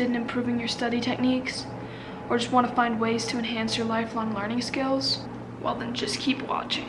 interested in improving your study techniques, or just want to find ways to enhance your lifelong learning skills, well then just keep watching.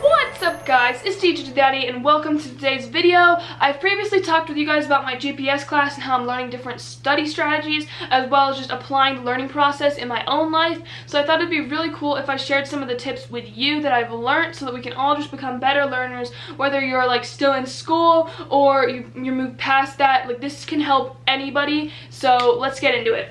What's up guys, it's DJ.Do.Daddy and welcome to today's video. I've previously talked with you guys about my GPS class and how I'm learning different study strategies as well as just applying the learning process in my own life. So I thought it'd be really cool if I shared some of the tips with you that I've learned so that we can all just become better learners, whether you're like still in school or you moved past that. Like, this can help anybody, so let's get into it.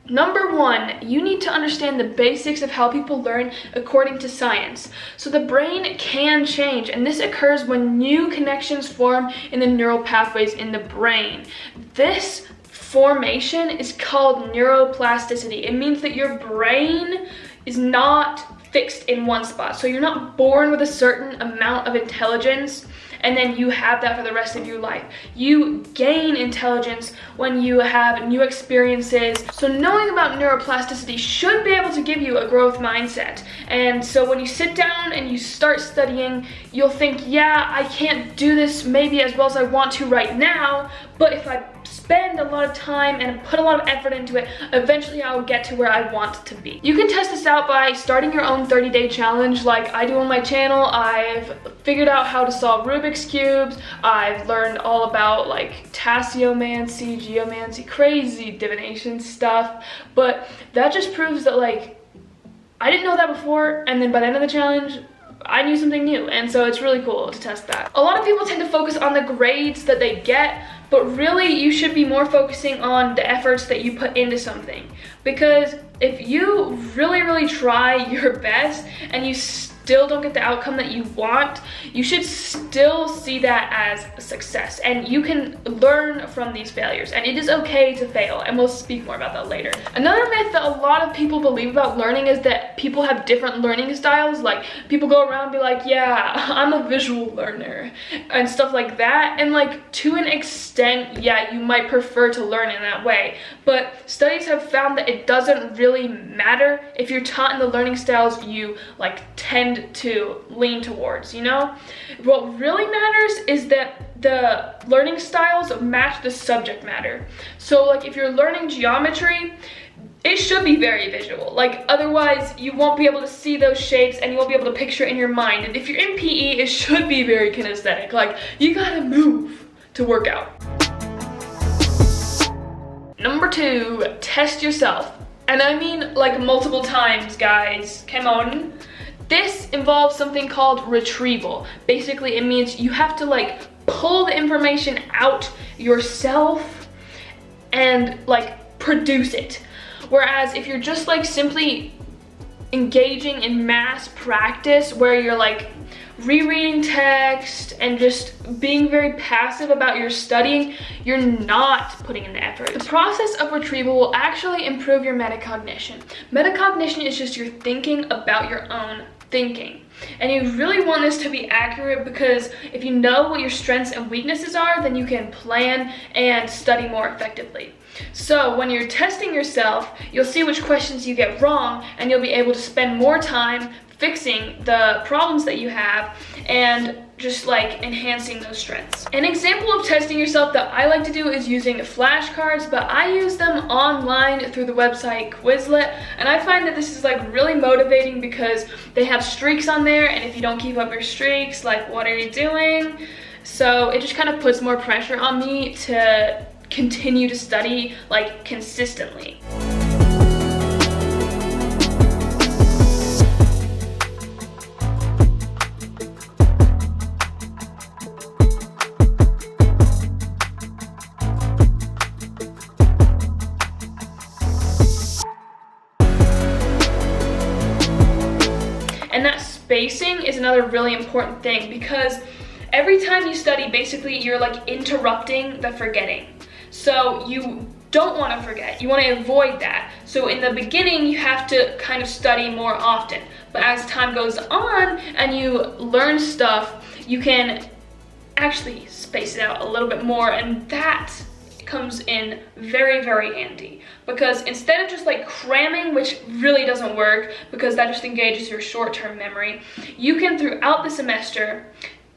Number one, you need to understand the basics of how people learn according to science. So the brain can change, and this occurs when new connections form in the neural pathways in the brain. This formation is called neuroplasticity. It means that your brain is not fixed in one spot. So you're not born with a certain amount of intelligence and then you have that for the rest of your life. You gain intelligence when you have new experiences. So knowing about neuroplasticity should be able to give you a growth mindset. And so when you sit down and you start studying, you'll think, yeah, I can't do this maybe as well as I want to right now, but if I spend a lot of time and put a lot of effort into it, eventually I'll get to where I want to be. You can test this out by starting your own 30-day challenge like I do on my channel. I've figured out how to solve Rubik's Cubes. I've learned all about like tasseomancy, geomancy, crazy divination stuff, but that just proves that like I didn't know that before, and then by the end of the challenge I knew something new, and so it's really cool to test that. A lot of people tend to focus on the grades that they get, but really you should be more focusing on the efforts that you put into something. Because if you really try your best and you still don't get the outcome that you want, you should still see that as a success, and you can learn from these failures, and it is okay to fail, and we'll speak more about that later. Another myth that a lot of people believe about learning is that people have different learning styles. Like, people go around and be like, yeah, I'm a visual learner and stuff like that, and like to an extent, yeah, you might prefer to learn in that way, but studies have found that it doesn't really matter if you're taught in the learning styles you like tend to lean towards, you know? What really matters is that the learning styles match the subject matter. So like if you're learning geometry, it should be very visual. Like, otherwise you won't be able to see those shapes and you won't be able to picture it in your mind. And if you're in PE, it should be very kinesthetic. Like, you gotta move to work out. Number two, test yourself. And I mean like multiple times, guys. Come on. This involves something called retrieval. Basically, it means you have to like pull the information out yourself and like produce it. Whereas if you're just like simply engaging in mass practice where you're like rereading text and just being very passive about your studying, you're not putting in the effort. The process of retrieval will actually improve your metacognition. Metacognition is just your thinking about your own thinking. And you really want this to be accurate, because if you know what your strengths and weaknesses are, then you can plan and study more effectively. So when you're testing yourself, you'll see which questions you get wrong, and you'll be able to spend more time fixing the problems that you have and just like enhancing those strengths. An example of testing yourself that I like to do is using flashcards, but I use them online through the website Quizlet, and I find that this is like really motivating because they have streaks on there, and if you don't keep up your streaks, like, what are you doing? So it just kind of puts more pressure on me to continue to study like consistently. And that spacing is another really important thing, because every time you study, basically you're like interrupting the forgetting. So you don't want to forget, you want to avoid that. So in the beginning you have to kind of study more often, but as time goes on and you learn stuff, you can actually space it out a little bit more, and that comes in very handy, because instead of just like cramming, which really doesn't work because that just engages your short-term memory, you can throughout the semester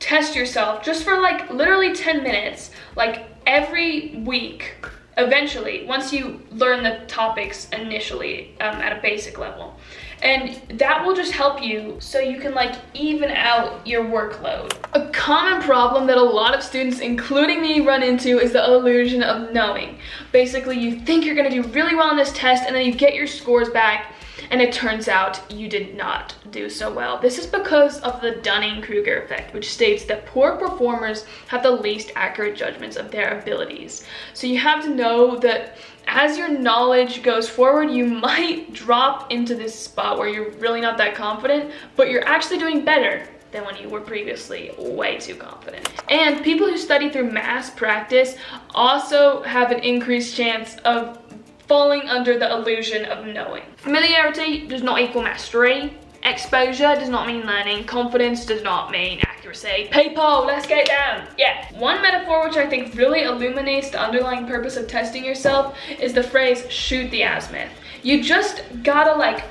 test yourself just for like literally 10 minutes, like every week, eventually, once you learn the topics initially at a basic level. And that will just help you so you can like even out your workload. A common problem that a lot of students, including me, run into is the illusion of knowing. Basically, you think you're gonna do really well on this test and then you get your scores back and it turns out you did not do so well. This is because of the Dunning-Kruger effect, which states that poor performers have the least accurate judgments of their abilities. So you have to know that as your knowledge goes forward, you might drop into this spot where you're really not that confident, but you're actually doing better than when you were previously way too confident. And people who study through mass practice also have an increased chance of falling under the illusion of knowing. Familiarity does not equal mastery. Exposure does not mean learning. Confidence does not mean accuracy. People, let's get down. Yeah. One metaphor which I think really illuminates the underlying purpose of testing yourself is the phrase, shoot the azimuth. You just gotta like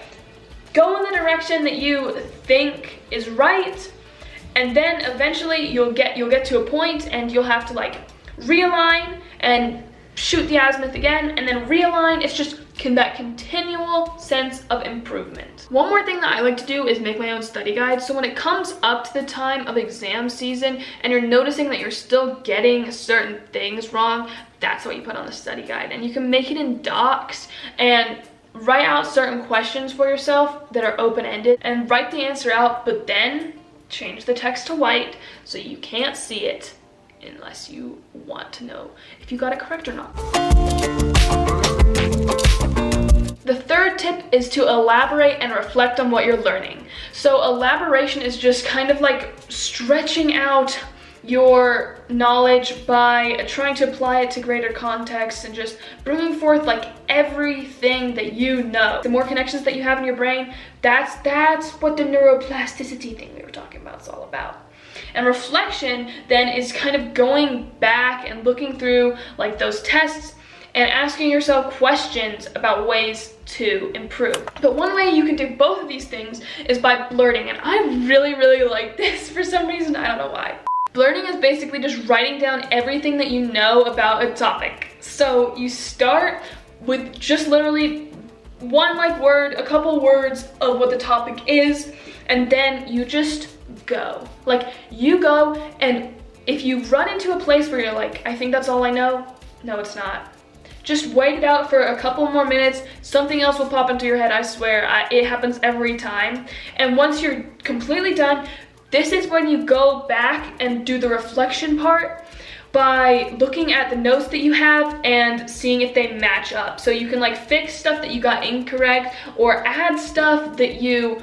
go in the direction that you think is right, and then eventually you'll get to a point and you'll have to like realign and shoot the azimuth again, and then realign. It's just that continual sense of improvement. One more thing that I like to do is make my own study guide. So when it comes up to the time of exam season and you're noticing that you're still getting certain things wrong, that's what you put on the study guide. And you can make it in docs and write out certain questions for yourself that are open-ended and write the answer out, but then change the text to white so you can't see it unless you want to know if you got it correct or not. The third tip is to elaborate and reflect on what you're learning. So elaboration is just kind of like stretching out your knowledge by trying to apply it to greater context and just bringing forth like everything that you know. The more connections that you have in your brain, that's what the neuroplasticity thing we were talking about is all about. And reflection then is kind of going back and looking through like those tests and asking yourself questions about ways to improve. But one way you can do both of these things is by blurting, and I really like this for some reason, I don't know why. Blurting is basically just writing down everything that you know about a topic. So you start with just literally one like word, a couple words of what the topic is, and then you just go. Like you go, and if you run into a place where you're like, I think that's all I know, no it's not. Just wait it out for a couple more minutes, something else will pop into your head, I swear. It happens every time. And once you're completely done, this is when you go back and do the reflection part by looking at the notes that you have and seeing if they match up. So you can like fix stuff that you got incorrect or add stuff that you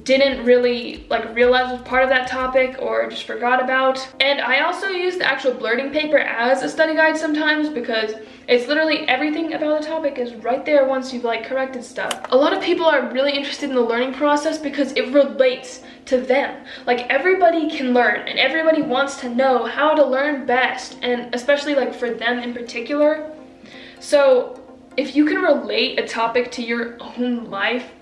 didn't really like realize was part of that topic or just forgot about. And I also use the actual blurting paper as a study guide sometimes because it's literally everything about the topic is right there once you've like corrected stuff. A lot of people are really interested in the learning process because it relates to them. Like everybody can learn and everybody wants to know how to learn best, and especially like for them in particular. So if you can relate a topic to your own life,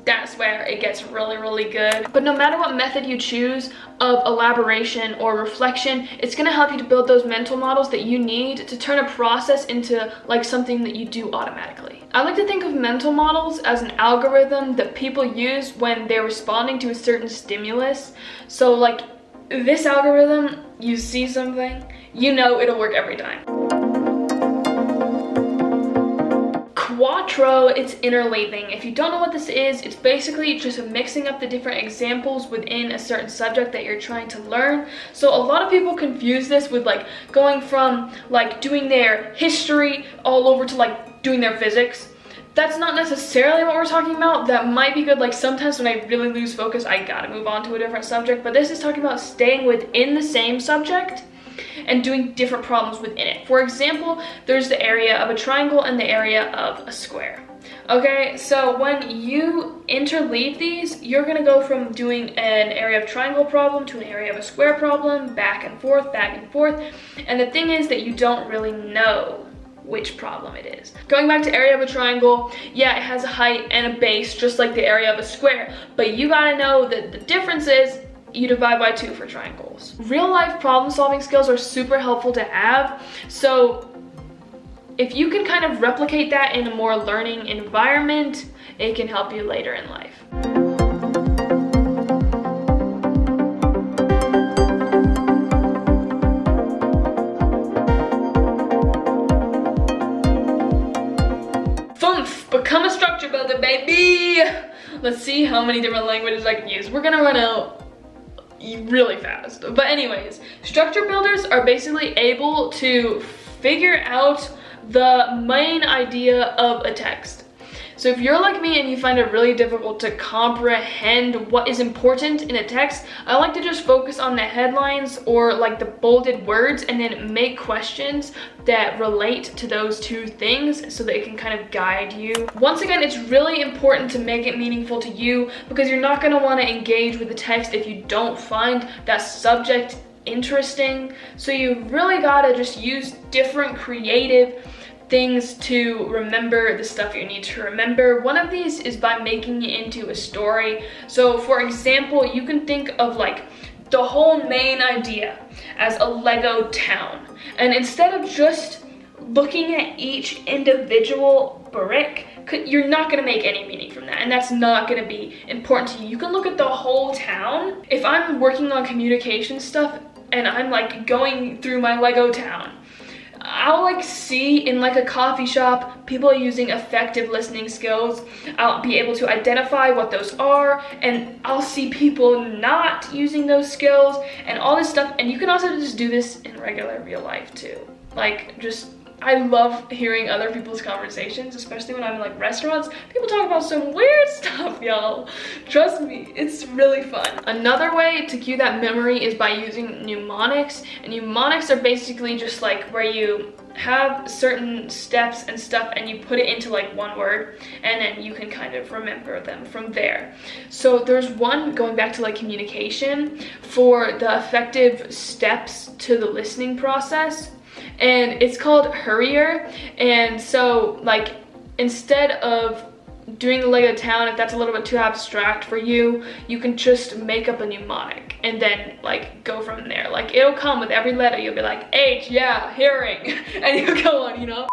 that's where it gets really good. But no matter what method you choose of elaboration or reflection, it's going to help you to build those mental models that you need to turn a process into like something that you do automatically. I like to think of mental models as an algorithm that people use when they're responding to a certain stimulus. So like this algorithm, you see something, you know it'll work every time. Quattro, it's interleaving. If you don't know what this is, it's basically just mixing up the different examples within a certain subject that you're trying to learn. So a lot of people confuse this with like going from like doing their history all over to like doing their physics. That's not necessarily what we're talking about. That might be good, like sometimes when I really lose focus, I gotta move on to a different subject, but this is talking about staying within the same subject and doing different problems within it. For example, there's the area of a triangle and the area of a square. Okay, so when you interleave these, you're gonna go from doing an area of triangle problem to an area of a square problem, back and forth, and the thing is that you don't really know which problem it is. Going back to area of a triangle, yeah, it has a height and a base just like the area of a square, but you gotta know that the difference is you divide by 2 for triangles. Real life problem solving skills are super helpful to have. So if you can kind of replicate that in a more learning environment, it can help you later in life. Become a structure builder, baby. Let's see how many different languages I can use. We're gonna run out really fast. But anyways, structure builders are basically able to figure out the main idea of a text. So if you're like me and you find it really difficult to comprehend what is important in a text, I like to just focus on the headlines or like the bolded words and then make questions that relate to those two things so that it can kind of guide you. Once again, it's really important to make it meaningful to you because you're not gonna wanna engage with the text if you don't find that subject interesting. So you really gotta just use different creative things to remember the stuff you need to remember. One of these is by making it into a story. So for example, you can think of like the whole main idea as a Lego town. And instead of just looking at each individual brick, you're not gonna make any meaning from that, and that's not gonna be important to you. You can look at the whole town. If I'm working on communication stuff and I'm like going through my Lego town, I'll like see in like a coffee shop people using effective listening skills. I'll be able to identify what those are, and I'll see people not using those skills and all this stuff. And you can also just do this in regular real life too. Like I love hearing other people's conversations, especially when I'm in like restaurants. People talk about some weird stuff, y'all. Trust me, it's really fun. Another way to cue that memory is by using mnemonics. And mnemonics are basically just like where you have certain steps and stuff and you put it into like one word and then you can kind of remember them from there. So there's one going back to like communication for the effective steps to the listening process. And it's called Hurrier. And so like instead of doing the Lego town, if that's a little bit too abstract for you, you can just make up a mnemonic and then like go from there. Like it'll come with every letter. You'll be like H, yeah, hearing, and you go on, you know.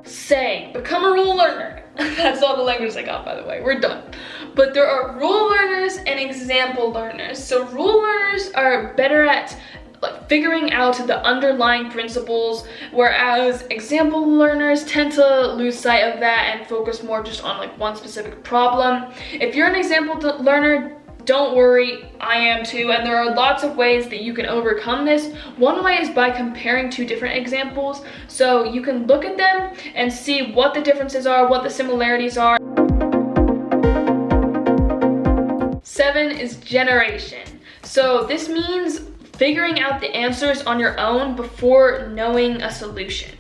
Say, become a rule learner. That's all the languages I got, by the way. We're done. But there are rule learners and example learners. So rule learners are better at like figuring out the underlying principles, whereas example learners tend to lose sight of that and focus more just on like one specific problem. If you're an example learner, don't worry, I am too, and there are lots of ways that you can overcome this. One way is by comparing two different examples. So you can look at them and see what the differences are, what the similarities are. 7 is generation. So this means figuring out the answers on your own before knowing a solution.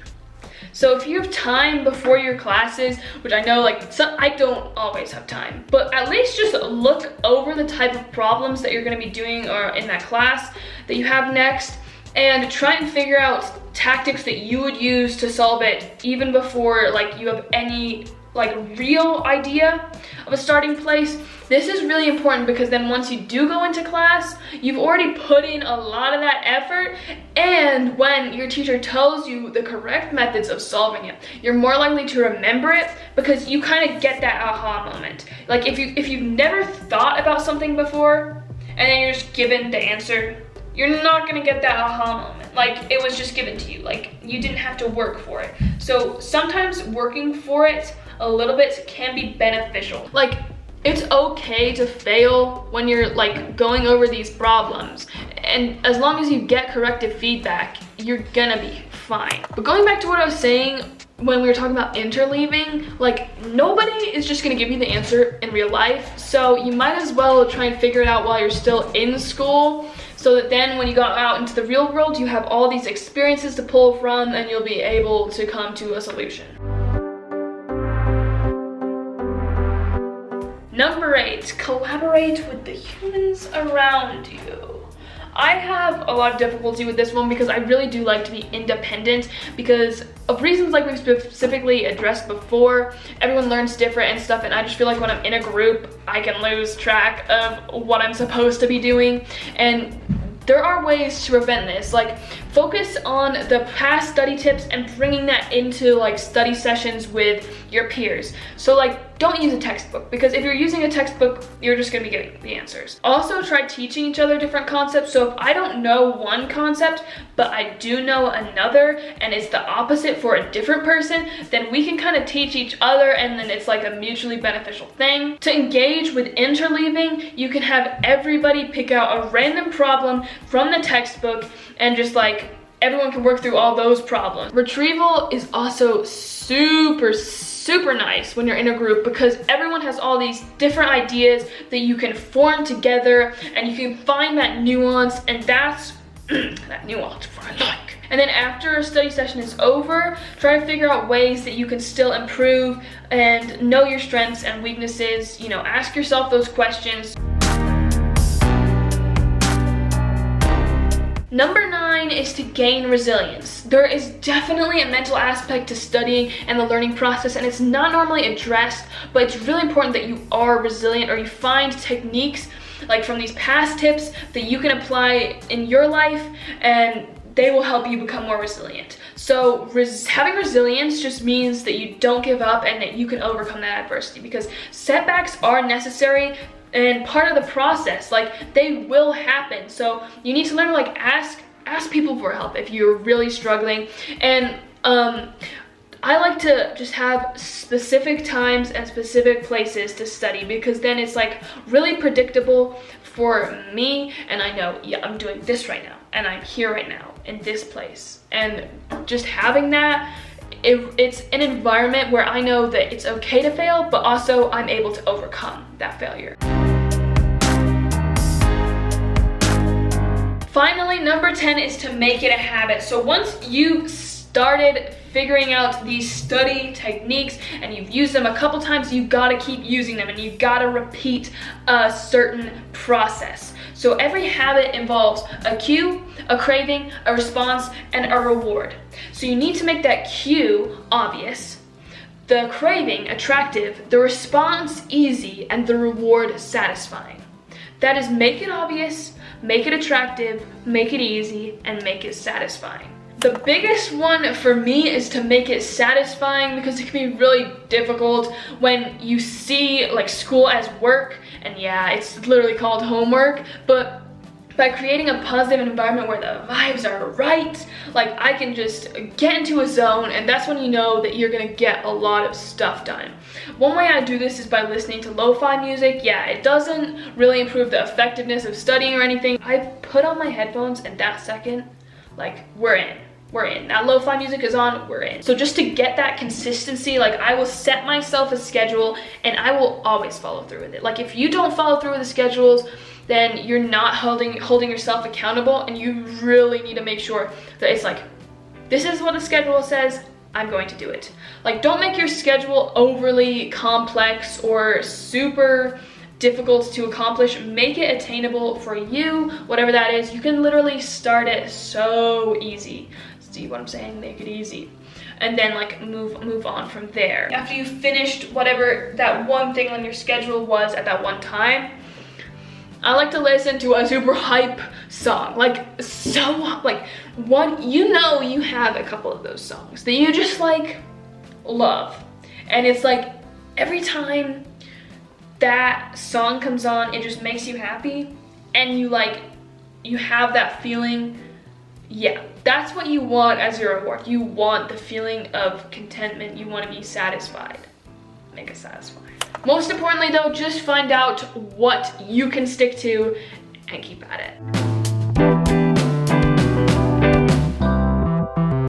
So if you have time before your classes, which I know I don't always have time, but at least just look over the type of problems that you're gonna be doing or in that class that you have next, and try and figure out tactics that you would use to solve it even before like you have any like real idea of a starting place. This is really important because then once you do go into class, you've already put in a lot of that effort, and when your teacher tells you the correct methods of solving it, you're more likely to remember it because you kind of get that aha moment. Like if you've never thought about something before and then you're just given the answer, you're not gonna get that aha moment. Like it was just given to you, like you didn't have to work for it. So sometimes working for it a little bit can be beneficial. Like it's okay to fail when you're like going over these problems, and as long as you get corrective feedback, you're gonna be fine. But going back to what I was saying when we were talking about interleaving, like nobody is just gonna give you the answer in real life, so you might as well try and figure it out while you're still in school, so that then when you go out into the real world, you have all these experiences to pull from and you'll be able to come to a solution. Number 8, collaborate with the humans around you. I have a lot of difficulty with this one because I really do like to be independent because of reasons like we've specifically addressed before. Everyone learns different and stuff, and I just feel like when I'm in a group, I can lose track of what I'm supposed to be doing. And there are ways to prevent this. Like, focus on the past study tips and bringing that into like study sessions with your peers. So like, don't use a textbook, because if you're using a textbook, you're just gonna be getting the answers. Also, try teaching each other different concepts. So if I don't know one concept, but I do know another, and it's the opposite for a different person, then we can kind of teach each other, and then it's like a mutually beneficial thing. To engage with interleaving, you can have everybody pick out a random problem from the textbook, and just like, everyone can work through all those problems. Retrieval is also super nice when you're in a group, because everyone has all these different ideas that you can form together, and you can find that nuance, and that's that nuance what I like. And then after a study session is over, try to figure out ways that you can still improve and know your strengths and weaknesses. You know, ask yourself those questions. Number 9 is to gain resilience. There is definitely a mental aspect to studying and the learning process, and it's not normally addressed, but it's really important that you are resilient, or you find techniques like from these past tips that you can apply in your life, and they will help you become more resilient. So having resilience just means that you don't give up and that you can overcome that adversity, because setbacks are necessary and part of the process. Like, they will happen. So you need to learn to like ask people for help if you're really struggling. And I like to just have specific times and specific places to study, because then it's like really predictable for me, and I know, yeah, I'm doing this right now, and I'm here right now in this place. And just having that, it's an environment where I know that it's okay to fail, but also I'm able to overcome that failure. Finally, number 10 is to make it a habit. So once you started figuring out these study techniques and you've used them a couple times, you gotta keep using them, and you gotta repeat a certain process. So every habit involves a cue, a craving, a response, and a reward. So you need to make that cue obvious, the craving attractive, the response easy, and the reward satisfying. That is, make it obvious, make it attractive, make it easy, and make it satisfying. The biggest one for me is to make it satisfying, because it can be really difficult when you see like school as work, and yeah, it's literally called homework, but by creating a positive environment where the vibes are right, like I can just get into a zone, and that's when you know that you're gonna get a lot of stuff done. One way I do this is by listening to lo-fi music. Yeah, it doesn't really improve the effectiveness of studying or anything. I put on my headphones, and that second, like, we're in. That lo-fi music is on, we're in. So just to get that consistency, like, I will set myself a schedule, and I will always follow through with it. Like, if you don't follow through with the schedules, then you're not holding yourself accountable, and you really need to make sure that it's like, this is what the schedule says, I'm going to do it. Like, don't make your schedule overly complex or super difficult to accomplish. Make it attainable for you, whatever that is. You can literally start it so easy. See what I'm saying? Make it easy. And then like move on from there. After you finished whatever that one thing on your schedule was at that one time, I like to listen to a super hype song. Like, so, like, one, you know, you have a couple of those songs that you just like love. And it's like every time that song comes on, it just makes you happy, and you have that feeling. Yeah, that's what you want as your reward. You want the feeling of contentment. You want to be satisfied. Make it satisfying. Most importantly though, just find out what you can stick to and keep at it.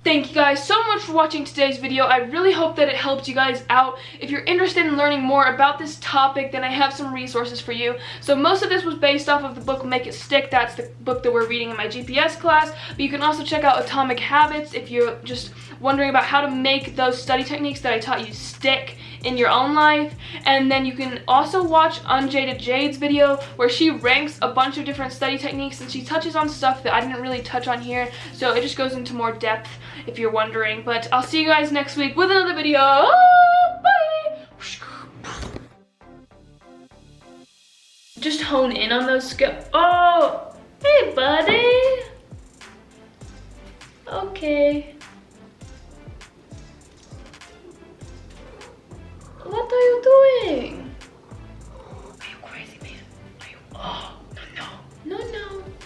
Thank you guys so much for watching today's video. I really hope that it helped you guys out. If you're interested in learning more about this topic, then I have some resources for you. So most of this was based off of the book Make It Stick. That's the book that we're reading in my GPS class. But you can also check out Atomic Habits if you're just wondering about how to make those study techniques that I taught you stick in your own life. And then you can also watch Unjaded Jade's video where she ranks a bunch of different study techniques, and she touches on stuff that I didn't really touch on here, so it just goes into more depth if you're wondering. But I'll see you guys next week with another video. Bye! Just hone in on those skills. Oh, hey buddy. Okay.